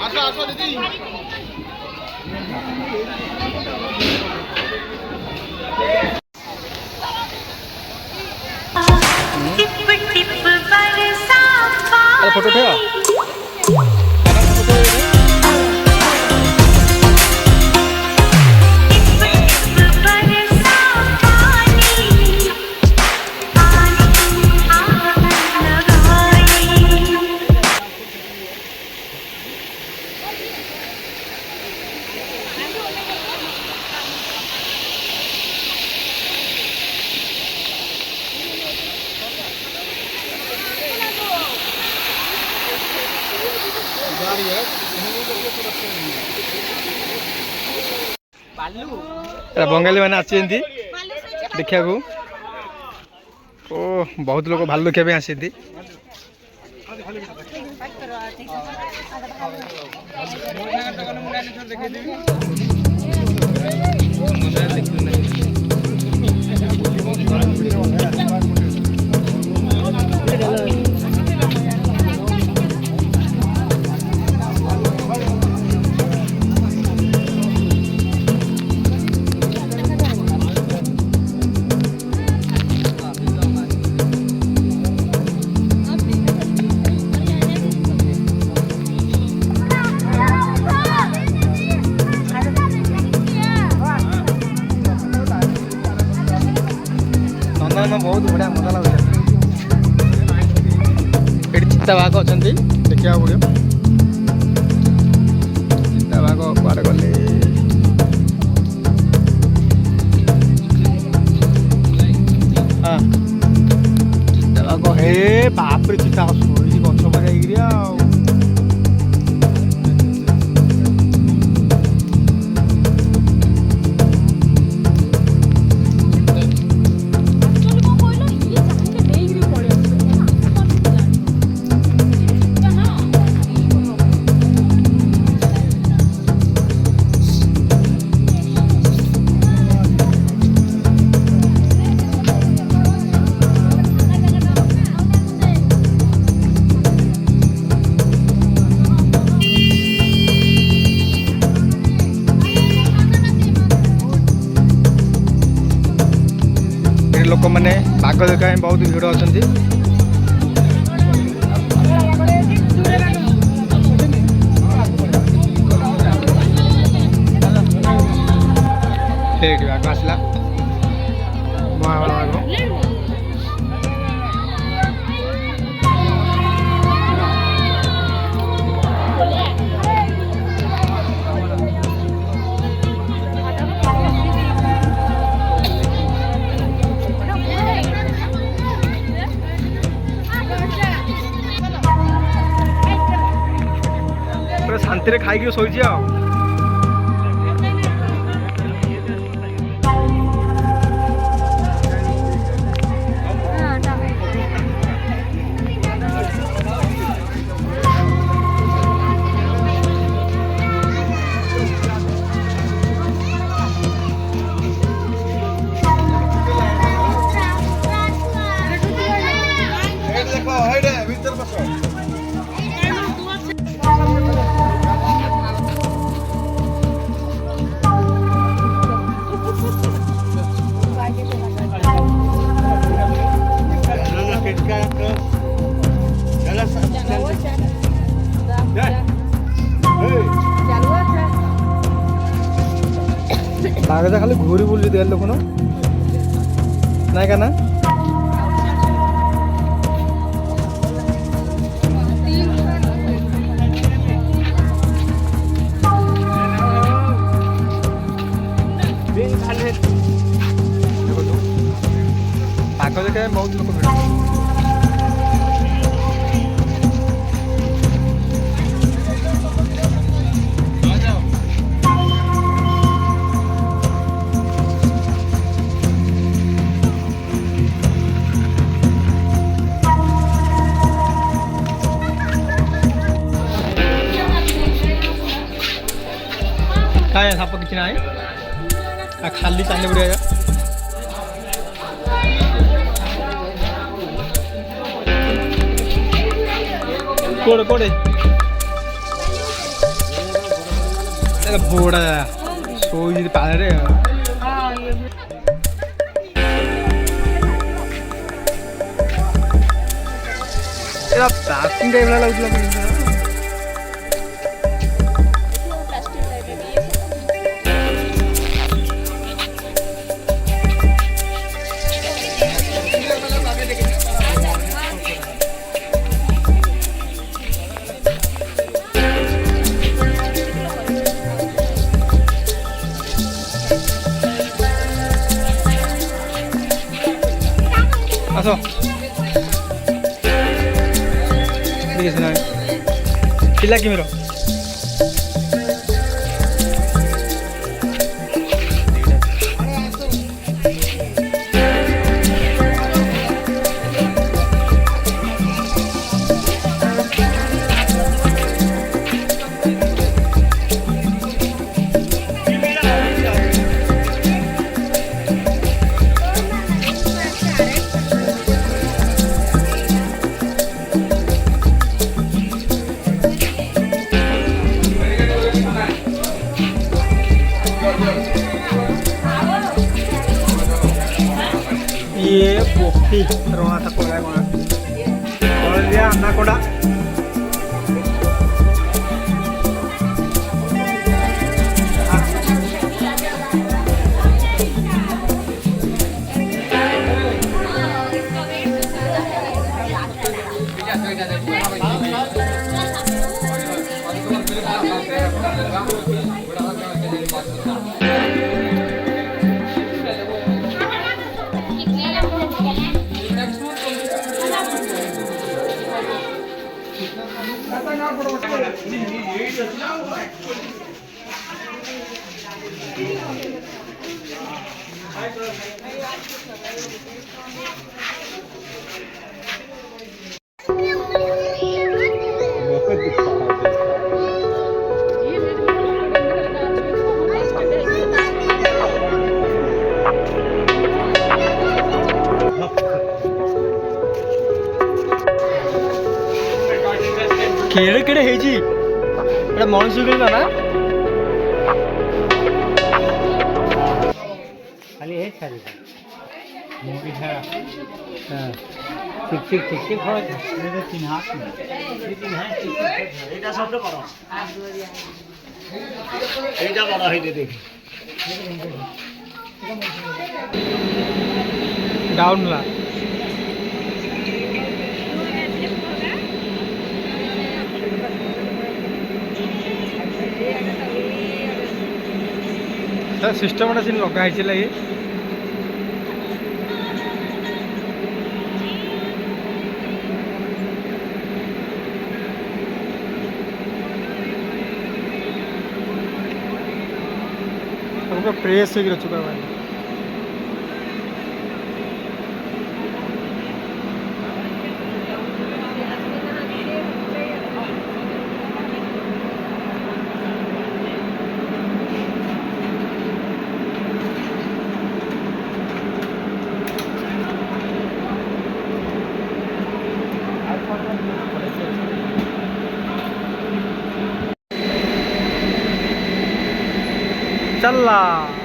আসো আসো দিদি फोटो उठाओ बंगाली मैंने आसी देखा ओ बहुत लोग भालू देखा आसी बहुत बढ़िया मजा लगे ये चित्ता बाघ अच्छा देखा पड़ो चित्ता बाघ कड़े गले हाँ चित्ता बाघ हे बापरे चित्ता शोरी गछ पर लोक मैंने बाघ देखा बहुत भिड़ अच्छा बाघ आसला शांति खाई शोची आ बाघ खाली घूरी बुल देख लोक ना क्या ना बाघ देखा बहुत लोग भिड़ काय साप किती नाही खाली चालले पुढे कोड कोड बोर्ड सोई पारे प्लास्टिक टाइप लागला असो पिला कि मेरो ये पोपटी रोना को और लिया अन्नाकोंडा केड़े केड़े है जी मॉन्सून ना खाली है खाली मोटी है ठीक ठीक ठीक ठीक हो मेरे तीन हाथ में ये तीन है एटा शब्द करो एटा बड़ा है दे देख डाउन ला सिस्टम सीन लगे लगे प्रेस हो चुका है चला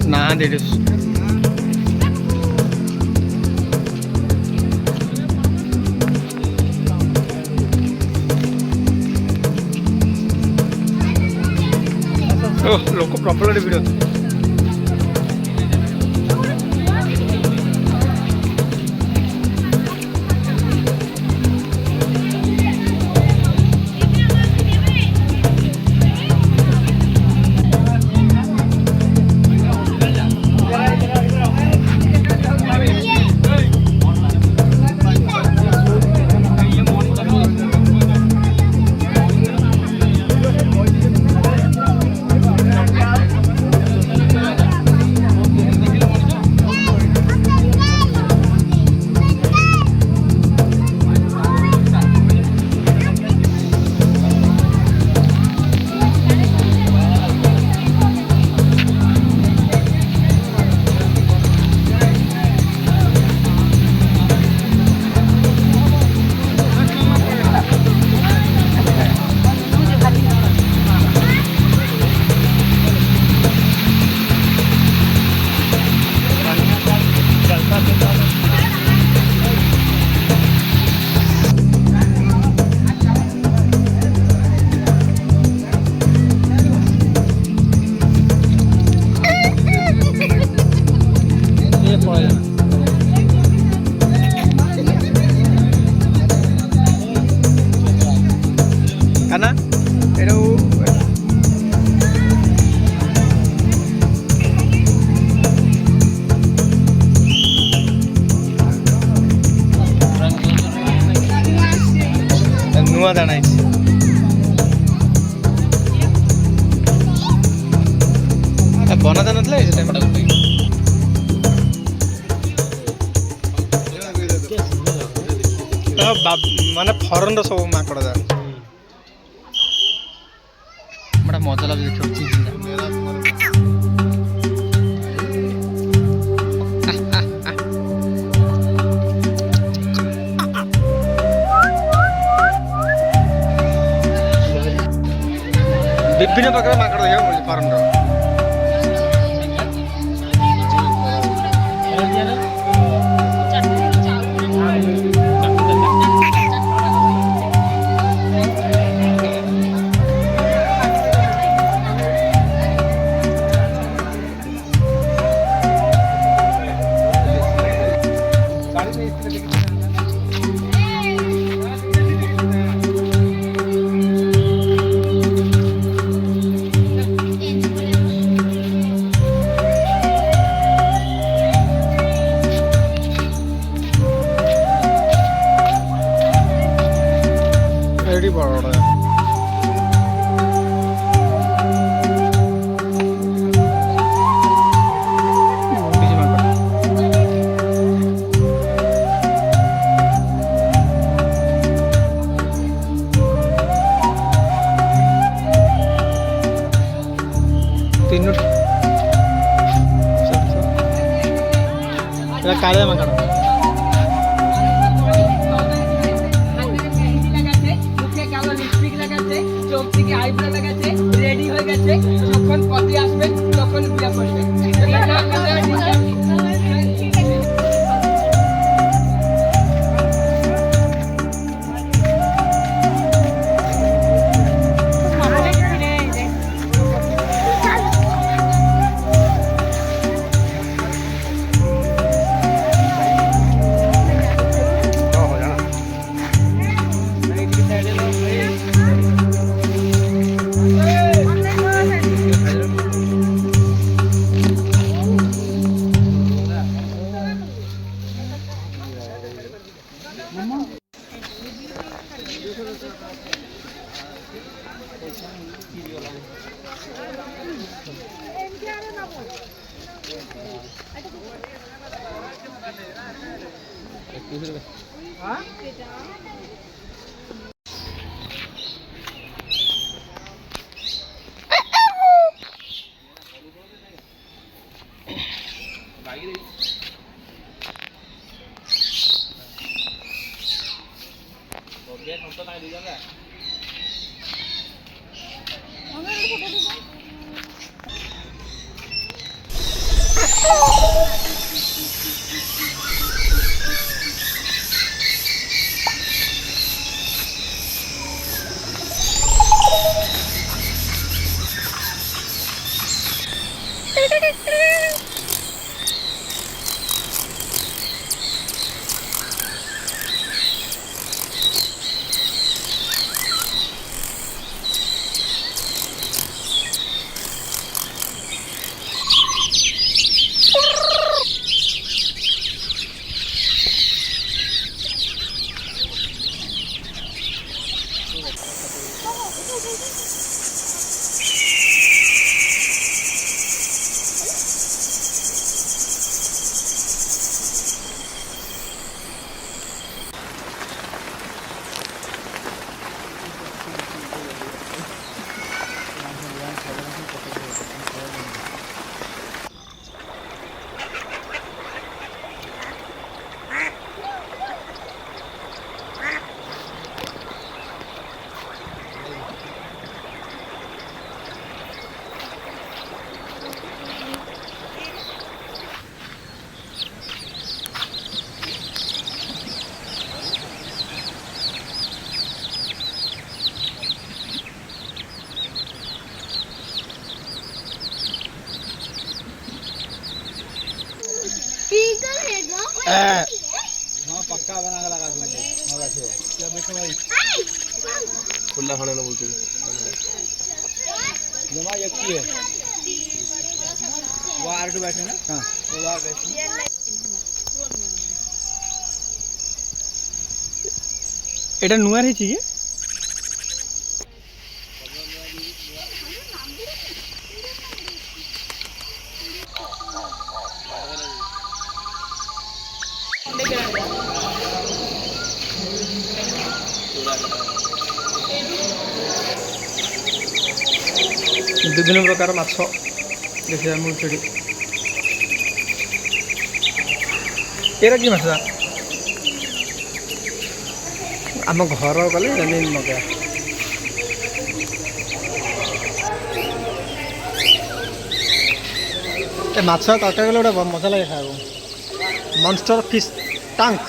nah deh oh loco proper di video नुआ दाना बना दाना माने फरन सब माकड़ जा बड़ा मजा लगे देखिए विभिन्न प्रकार माकड़ देखा फरन काले माकड़ रेडी हो गए যখন পথে আসবে তখন বিয়া করবে पक्का बना के लगा दूंगा मैं बैठे क्या बैठो भाई खुला खाने ना बोलते जमा एक ही है वो आर टू बैठे ना हां वो आर बैठे এটা নুয়ার হইছে কি ବିଭିନ୍ନ ପ୍ରକାର ମାଛ ଦେଖିବାକୁ ମିଳୁଛି ଏଠି। ଏରା କି ମାଛ? ଆମ ଘର ଗଲେ ଏମିତି ମଗା। ଏ ମାଛ ତରକାରୀ କଲେ ଗୋଟେ ମଜା ଲାଗେ ଖାଇବାକୁ। ମନଷ୍ଟର ଫିସ୍ ଟାଙ୍କ।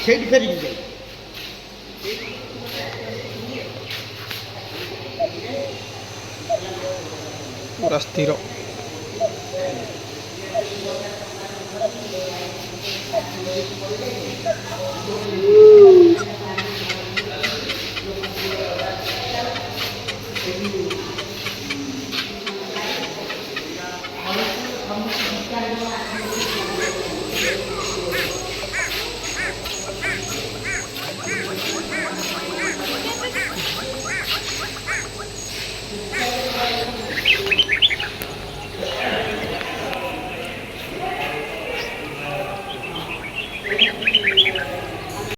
ସେଇଠି ଫେରିକି ଯାଇ ପୁରା ସ୍ଥିର।